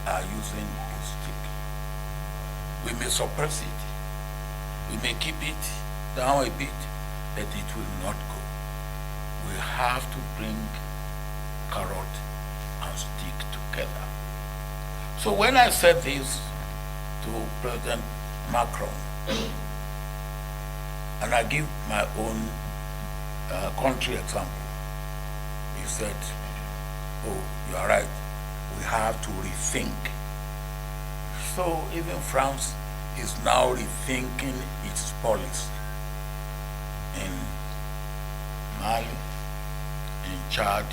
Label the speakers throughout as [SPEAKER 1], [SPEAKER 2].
[SPEAKER 1] are using is cheap. We may suppress it, we may keep it down a bit, but it will not go. We have to bring carrot and stick together. So when I said this to President Macron, and I give my own country example, he said, oh, you are right, we have to rethink. So even France is now rethinking its policy in Mali, in Chad,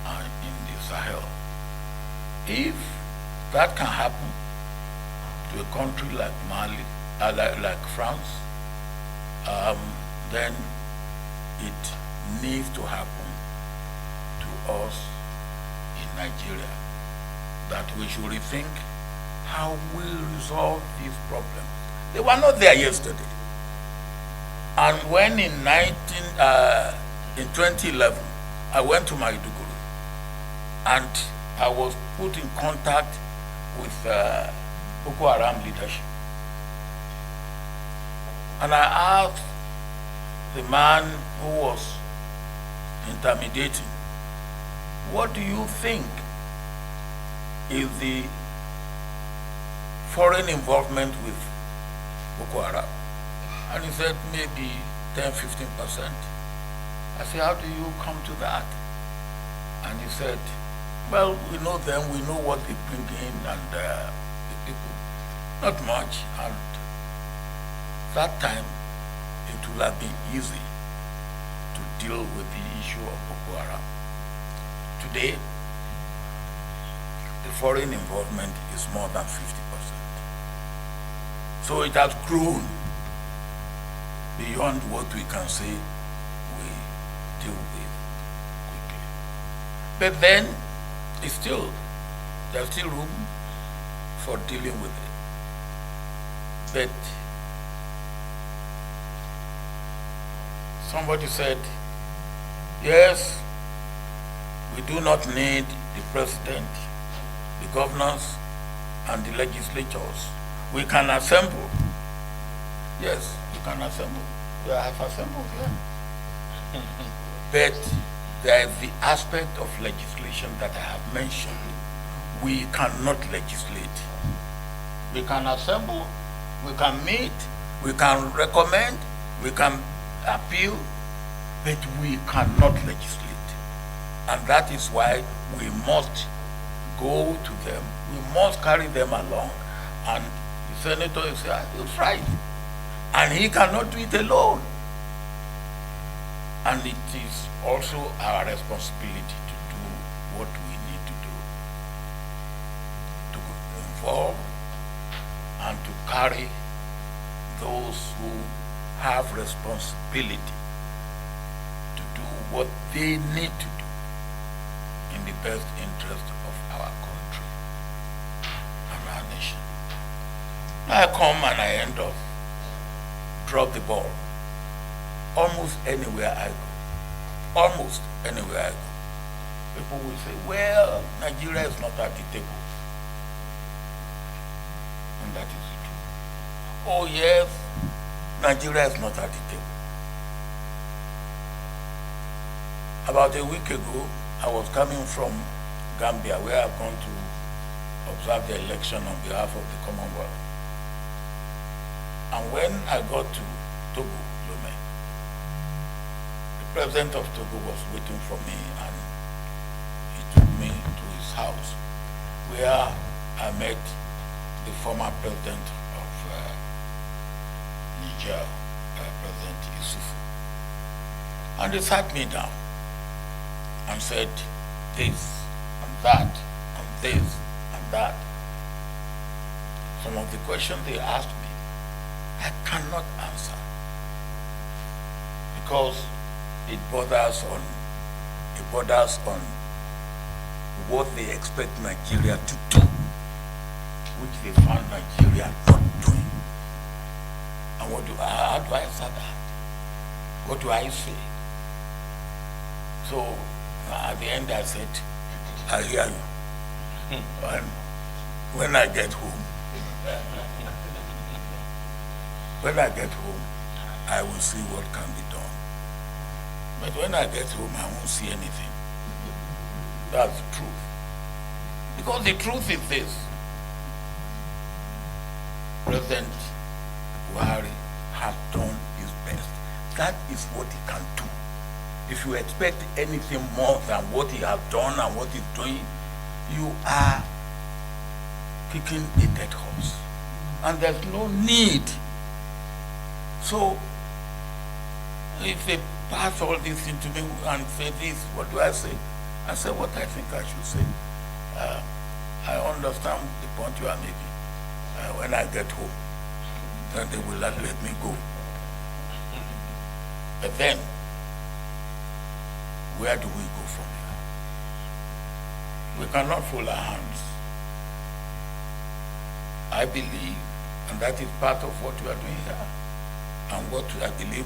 [SPEAKER 1] and in the Sahel. If that can happen to a country like Mali, like France, then it needs to happen to us in Nigeria, that we should rethink how we resolve these problems. They were not there yesterday. And when in 2011, I went to Maiduguri, and I was put in contact with Boko Haram leadership. And I asked the man who was intimidating, what do you think is the foreign involvement with Boko Haram? And he said maybe 10–15%. I said, how do you come to that? And he said, well, we know them, we know what they bring in, and the people, not much. And that time, it would have been easy to deal with the issue of Boko Haram. Today, the foreign involvement is more than 50%. So it has grown beyond what we can say we deal with quickly. But then, there's still room for dealing with it. But somebody said, yes, we do not need the president, the governors, and the legislatures. We can assemble. Yes, you can assemble. We have assembled here. But there is the aspect of legislation that I have mentioned. We cannot legislate. We can assemble, we can meet, we can recommend, we can appeal, but we cannot legislate. And that is why we must go to them, we must carry them along. And the senator is right. And he cannot do it alone. And it is also our responsibility to do what we need to do, to involve and to carry those who have responsibility to do what they need to do in the best interest of our country and our nation. Now I come and I end up, drop the ball. Almost anywhere I go, almost anywhere I go, people will say, well, Nigeria is not at the table. And that is the truth. Oh yes, Nigeria is not at the table. About a week ago, I was coming from Gambia, where I've gone to observe the election on behalf of the Commonwealth. And when I got to Togo, the president of Togo was waiting for me, and he took me to his house, where I met the former president of Niger, President Yusufu. And they sat me down and said this and that and this and that. Some of the questions they asked me, I cannot answer, because it borders on what they expect Nigeria to do, which they found Nigeria not doing. And how do I answer that? What do I say? So at the end I said, I hear you. And when I get home, I will see what can be done. But when I get home, I won't see anything. That's the truth. Because the truth is this. President Buhari has done his best. That is what he can do. If you expect anything more than what he has done and what he's doing, you are kicking a dead horse. And there's no need. So, if they pass all this into me and say this, what do I say? I say what I think I should say. I understand the point you are making. When I get home, then they will not let me go. But then, where do we go from here? We cannot fold our hands. I believe, and that is part of what we are doing here, and what I believe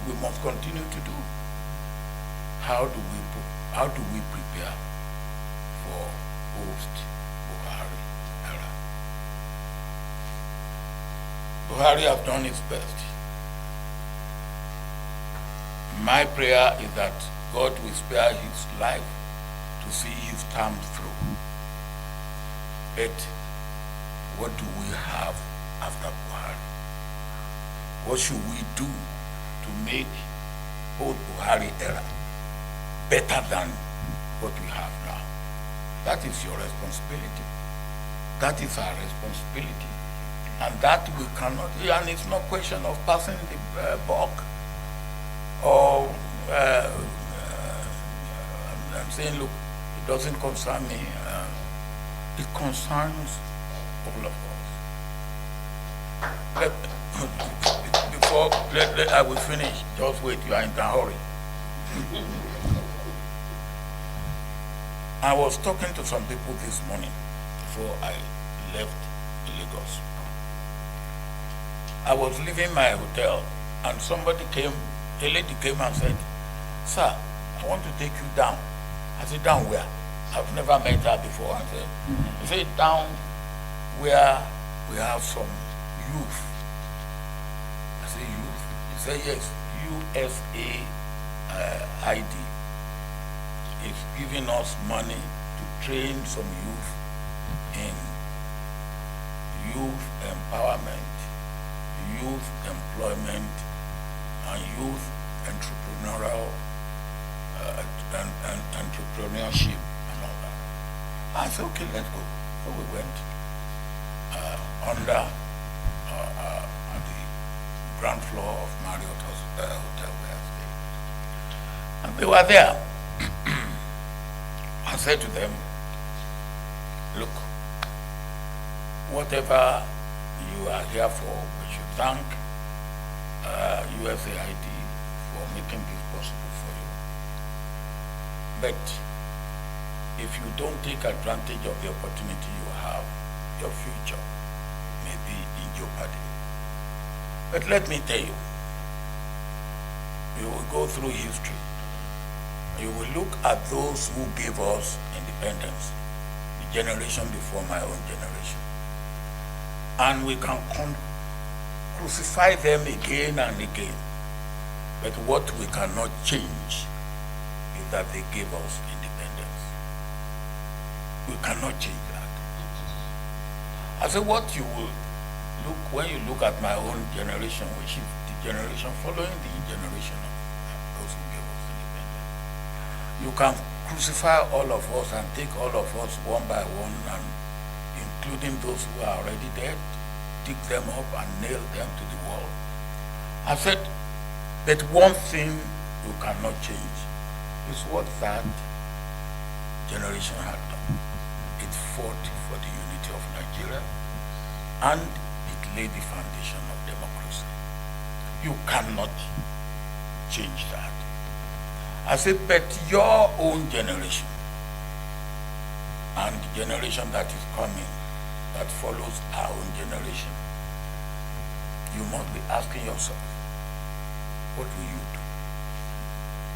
[SPEAKER 1] we must continue to do. How do we prepare for post-Buhari era? Buhari has done his best. My prayer is that God will spare his life to see his term through. But what do we have after Buhari? What should we do to make post-Buhari era better than what we have now? That is your responsibility. That is our responsibility. And that we cannot, and it's not a question of passing the buck or I'm saying, look, it doesn't concern me. It concerns all of us. I will finish. Just wait, you are in a hurry. I was talking to some people this morning before I left Lagos. I was leaving my hotel and a lady came and said, "Sir, I want to take you down." I said, "Down where?" I've never met her before. I said, "He said, down where we have some youth." I said, "Youth?" He said, "Yes, USAID is giving us money to train some youth in youth empowerment, youth employment, and youth entrepreneurial and entrepreneurship and all that." I said, "Okay, let's go." So we went under the ground floor of Marriott Hotel where I stayed. And they were there. I said to them, "Look, whatever you are here for, we should thank USAID for making this possible for you. But if you don't take advantage of the opportunity you have, your future may be in jeopardy. But let me tell you, you will go through history. You will look at those who gave us independence, the generation before my own generation. And we can crucify them again and again. But what we cannot change is that they gave us independence. We cannot change that." I said, what you will look, when you look at my own generation, which is the generation following the generation of those who gave us independence, you can crucify all of us and take all of us one by one, and including those who are already dead, dig them up and nail them to the wall. I said, but one thing you cannot change is what that generation had done. It fought for the unity of Nigeria, and it laid the foundation of democracy. You cannot change that. I said, but your own generation and the generation that is coming, that follows our own generation, you must be asking yourself, what will you do?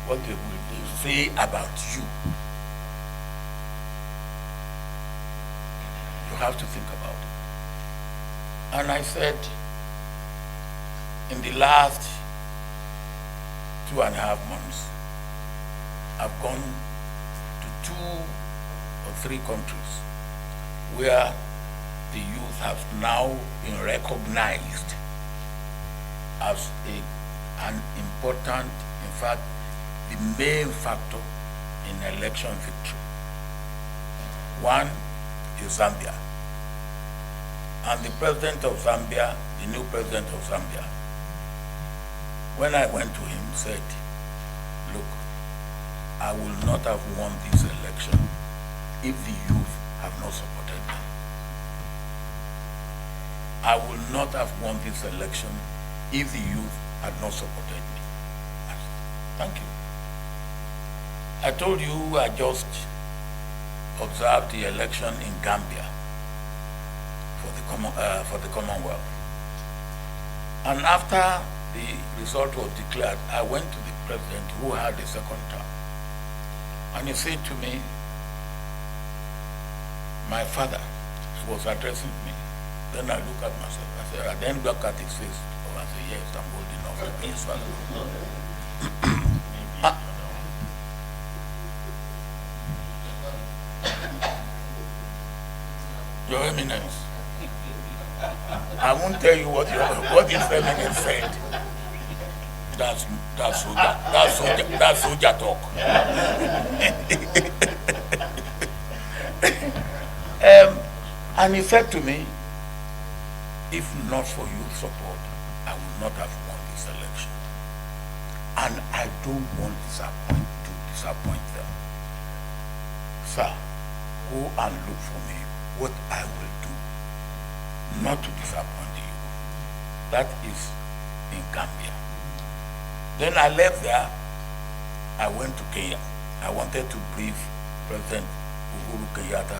[SPEAKER 1] What will they say about you? You have to think about it. And I said, in the last 2.5 months, I've gone to 2 or 3 countries where the youth have now been recognized as an important, in fact, the main factor in election victory. One is Zambia. And the president of Zambia, the new president of Zambia, when I went to him, said, look, I will not have won this election if the youth have not supported me. I will not have won this election if the youth had not supported me. I said, thank you. I told you I just observed the election in Gambia for the Commonwealth. And after the result was declared, I went to the president who had the second term. And he said to me, my father, he was addressing me. Then I look at myself, I said, I then look at his face. Oh, I said, yes, I'm old enough to be his father. Your Eminence, I won't tell you what His Eminence said. That's soldier talk. And he said to me, if not for youth support, I would not have won this election. And I don't want to disappoint them. Sir, go and look for me what I will do, not to disappoint you. That is in Gambia. Then I left there, I went to Kenya. I wanted to brief President Uhuru Kenyatta